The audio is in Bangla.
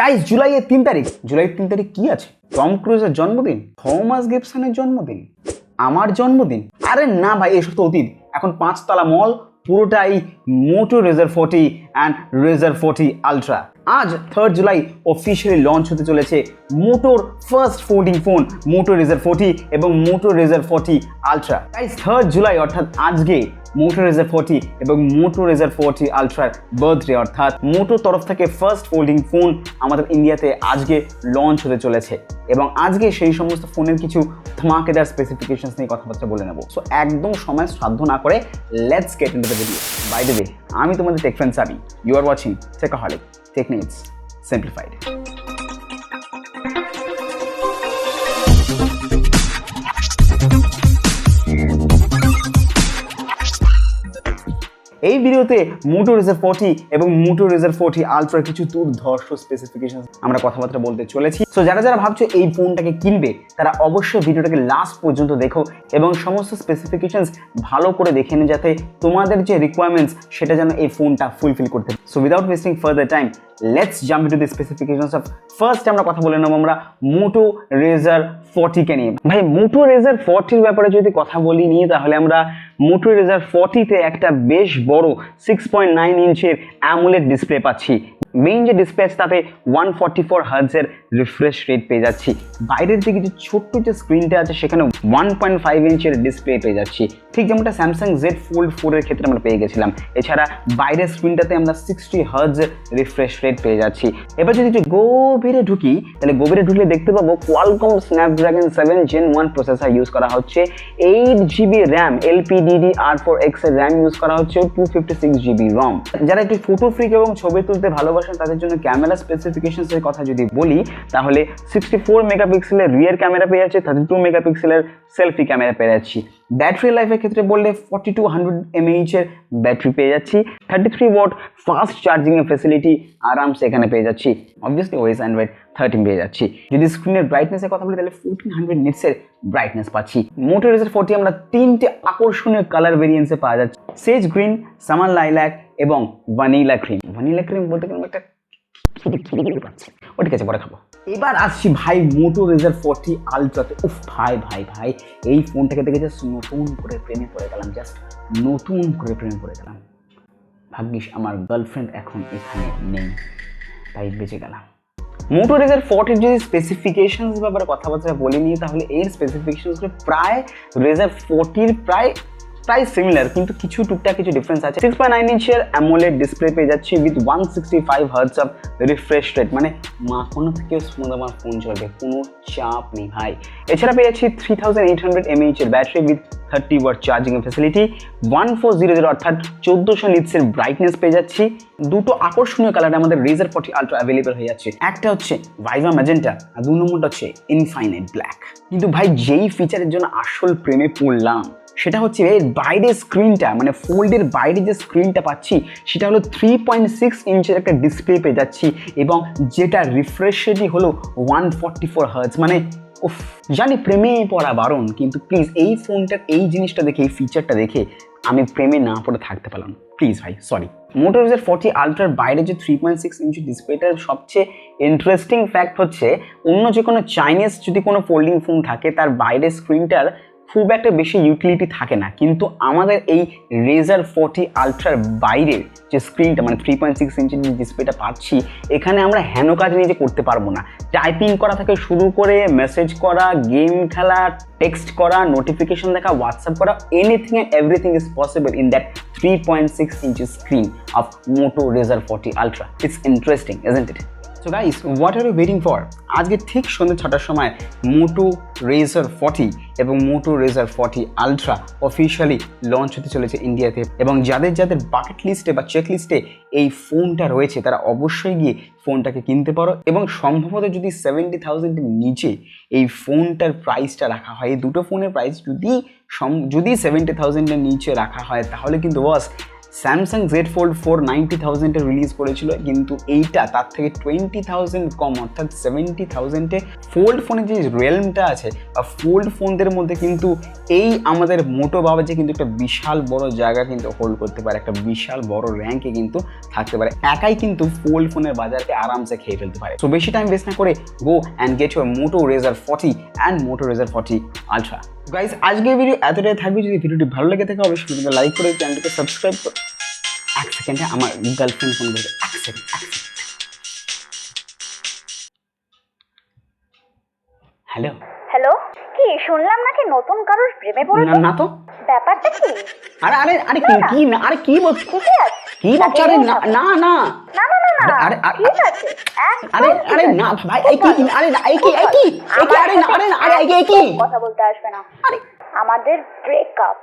গাইস জুলাইয়ের 3 তারিখ, জুলাইয়ের 3 তারিখ কি আছে? টম ক্রুজের জন্মদিন, থমাস গিবসনের জন্মদিন, আমার জন্মদিন? আরে না ভাই, এসব তো অতীত। এখন 5 তলা মল পুরোটাই মোটো রেজার 40 অ্যান্ড রেজার 40 আলট্রা। আজ 3 জুলাই অফিসিয়ালি লঞ্চ হতে চলেছে মোটোর ফার্স্ট ফোল্ডিং ফোন মোটো রেজার 40 এবং মোটো রেজার 40 আলট্রা। গাইস 3 জুলাই অর্থাৎ আজকে মোটো রেজার 40 এবং মোটো রেজার 40 আলট্রার বার্থডে, অর্থাৎ মোটোর তরফ থেকে ফার্স্ট ফোল্ডিং ফোন আমাদের ইন্ডিয়াতে আজকে লঞ্চ হতে চলেছে। এবং আজকে সেই সমস্ত ফোনের কিছু ধামাকেদার স্পেসিফিকেশনস নিয়ে কথাবার্তা বলে নেব। সো একদম সময় শ্রাদ্ধ না করে let's get into the video. By the way, আমি তোমাদের tech friend Sabi, you are watching TECH-O-HOLIC, Tech Needs Simplified. এই ভিডিওতে মোটো রেজার 40 এবং মোটো রেজার 40 আলট্রার কিছু দুর্ধর্ষ স্পেসিফিকেশন আমরা কথাবার্তা বলতে চলেছি। সো যারা যারা ভাবছো এই ফোনটাকে কিনবে তারা অবশ্যই ভিডিওটাকে লাস্ট পর্যন্ত দেখো এবং সমস্ত স্পেসিফিকেশনস ভালো করে দেখে নিন, যাতে তোমাদের যে রিকোয়ারমেন্টস সেটা যেন এই ফোনটা ফুলফিল করতে। So without wasting further time, let's jump into the specifications of first আমরা কথা বলে নেব আমরা মোটো রেজার 40 কে নিয়ে। ভাই মোটো রেজার 40 ব্যাপারে যদি কথা বলি নিয়ে, তাহলে আমরা মোটো রেজার 40 তে একটা বেশ বড় 6.9 ইঞ্চের অ্যামোলেড ডিসপ্লে পাচ্ছি। মেইন যে ডিসপ্লে আছে তাতে 144 হার্টজের রিফ্রেশ রেট পেয়ে যাচ্ছি। বাইরের দিকে যে ছোট্ট যে স্ক্রিনটা আছে সেখানে 1.5 ইঞ্চের ডিসপ্লে পেয়ে যাচ্ছি, ঠিক যেমনটা স্যামসাং Z Fold 4 এর ক্ষেত্রে আমরা পেয়ে গেছিলাম। এছাড়া বাইরের স্ক্রিনটাতে আমরা 60 হার্টজের রিফ্রেশ রেট পেয়ে যাচ্ছি। এবার যদি একটু গভীরে ঢুকি, তাহলে গভীরে ঢুকলে দেখতে পাবো Qualcomm Snapdragon 7 Gen 1 processor use করা হচ্ছে, 8GB র্যাম, LPDDR4X এর র্যাম ইউজ করা হচ্ছে, 256GB রম। যারা একটু ফটো ফ্রিক এবং ছবি তুলতে ভালোবাসেন তাদের জন্য ক্যামেরা স্পেসিফিকেশনস এর কথা যদি বলি, তাহলে 64 মেগাপিক্সেলের রিয়ার ক্যামেরা পেয়ে যাচ্ছে, 32 মেগাপিক্সেলের সেলফি ক্যামেরা পেয়ে যাচ্ছি। ব্যাটারি লাইফের ক্ষেত্রে বললে 4200 mAh এর ব্যাটারি পেয়ে যাচ্ছি, 33 ওয়াট ফাস্ট চার্জিং এর ফ্যাসিলিটি আরামসে এখানে পেয়ে যাচ্ছি। অবভিয়াসলি ওএস অ্যান্ড্রয়েড 13 পেয়ে যাচ্ছি। যদি স্ক্রিনের ব্রাইটনেসের কথা বলি তাহলে 1400 নিটসের ব্রাইটনেস পাচ্ছি। মোটো রেজার 40 আমরা 3টে আকর্ষণীয় কালার ভেরিয়েন্টসে পাওয়া যাচ্ছে, সেজ গ্রিন, সামার লাইল্যাক এবং ভ্যানিলা ক্রিম। ভ্যানিলা ক্রিম বলতে গেলে একটা ও ঠিক আছে, পরে খাবো। এবার আসছি ভাই মোটো রেজার 40 আলট্রাতে। উফ ভাই ভাই ভাই, এই ফোনটাকে দেখে জাস্ট নতুন করে প্রেমে পড়ে গেলাম, জাস্ট নতুন করে প্রেমে পড়ে গেলাম। ভাগ্যিস আমার গার্লফ্রেন্ড এখন এখানে নেই, তাই বেঁচে গেলাম। মোটো রেজার 40 যদি স্পেসিফিকেশনস ব্যাপারে কথাবার্তা বলে নিই, তাহলে এর স্পেসিফিকেশনসগুলো প্রায় রেজার 40 প্রায় সিমিলার, কিন্তু কিছু টুকটাক কিছু ডিফারেন্স আছে। 6.9 ইঞ্চের অ্যামোলেড ডিসপ্লে পেয়ে যাচ্ছি with 165 hertz of refresh rate, মানে কোনো থেকে স্মুথ আমার ফোন চলবে, কোনো চাপ নেই ভাই। এছাড়া পেয়ে যাচ্ছি 3800 mAh এর battery with 30 watt charging facility, 1400 অর্থাৎ 1400 নিটসের ব্রাইটনেস পেয়ে যাচ্ছি। দুটো আকর্ষণীয় কালারে আমাদের রেজার 40 আলট্রা অ্যাভেলেবল হয়ে যাচ্ছে, একটা হচ্ছে ভাইভা ম্যাজেন্টা আর 2 নম্বরটা হচ্ছে ইনফাইনাইট ব্ল্যাক। কিন্তু ভাই যেই ফিচারের জন্য আসল প্রেমে পড়লাম সেটা হচ্ছে এর বাইরের স্ক্রিনটা, মানে ফোল্ডের বাইরে যে স্ক্রিনটা পাচ্ছি সেটা হলো 3.6 ইঞ্চের একটা ডিসপ্লে পেয়ে যাচ্ছি, এবং যেটা রিফ্রেশ রেটই হলো 144 হার্টজ। মানে উফ, জানি প্রেমে পড়া বারণ, কিন্তু প্লিজ এই ফোনটার এই জিনিসটা দেখে, এই ফিচারটা দেখে আমি প্রেমে না পড়ে থাকতে পারলাম, প্লিজ ভাই, সরি। মোটো রেজার 40 আলট্রার বাইরে যে 3.6 ইঞ্চি ডিসপ্লেটার সবচেয়ে ইন্টারেস্টিং ফ্যাক্ট হচ্ছে, অন্য যে কোনো চাইনিজ যদি কোনো ফোল্ডিং ফোন থাকে তার বাইরের স্ক্রিনটার খুব একটা বেশি ইউটিলিটি থাকে না, কিন্তু আমাদের এই রেজার 40 আলট্রার বাইরের যে স্ক্রিনটা, মানে 3.6 ইঞ্চির যে ডিসপ্লেটা পাচ্ছি, এখানে আমরা হেন কাজ নিজে করতে পারবো না। টাইপিং করা থেকে শুরু করে মেসেজ করা, গেম খেলা, টেক্সট করা, নোটিফিকেশন দেখা, হোয়াটসঅ্যাপ করা, anything and everything is possible in that 3.6 inch screen of Moto Razr 40 Ultra. It's interesting, isn't it? So guys, what are you waiting for? আজকে ঠিক সন্ধ্যে 6টার সময় মোটো রেজার 40 এবং মোটো রেজার 40 আলট্রা অফিসিয়ালি লঞ্চ হতে চলেছে ইন্ডিয়াতে, এবং যাদের যাদের বাকেট লিস্টে বা চেক লিস্টে এই ফোনটা রয়েছে তারা অবশ্যই গিয়ে ফোনটাকে কিনতে পারো। এবং সম্ভবত যদি 70,000 এর নিচে এই ফোনটার প্রাইসটা রাখা হয়, এই দুটো ফোনের প্রাইস যদি 70,000 এর নিচে রাখা হয়, তাহলে কিন্তু বস স্যামসাং জেড ফোল্ড 4 90,000-এ রিলিজ করেছিল, কিন্তু এইটা তার থেকে 20,000 কম, অর্থাৎ 70,000-এ ফোল্ড ফোনের যে রিয়েলমটা আছে বা ফোল্ড ফোনদের মধ্যে কিন্তু এই আমাদের মোটো বাবাজি কিন্তু একটা বিশাল বড় জায়গা কিন্তু হোল্ড করতে পারে, একটা বিশাল বড় র্যাঙ্কে কিন্তু থাকতে পারে, একাই কিন্তু ফোল্ড ফোনের বাজারকে আরামসে খেয়ে ফেলতে পারে। তো বেশি টাইম ওয়েস্ট না করে go and get your Moto Razr 40 and Moto Razr 40 Ultra। Guys আজকের ভিডিও এতটাই থাকবে। যদি ভিডিওটি ভালো লেগে থাকে অবশ্যই ভিডিওটা লাইক করে চ্যানেলটিকে সাবস্ক্রাইব করো। এক সেকেন্ডে আমার গার্লফ্রেন্ড ফোন করবে, এক সেকেন্ড। হ্যালো হ্যালো, কি শুনলাম নাকি নতুন কারোর প্রেমে পড়েছো? না তো, ব্যাপারটা কি? আরে আরে আরে কি না, আরে কি বলছ, ঠিকই আছে কি বলছ? আরে না না না না না না না, আরে ঠিক আছে। আরে আরে না ভাই, এই কি, আরে না এই কি আরে না আরে না আরে এই কি কথা বলতে আসবে না, আরে আমাদের ব্রেকআপ।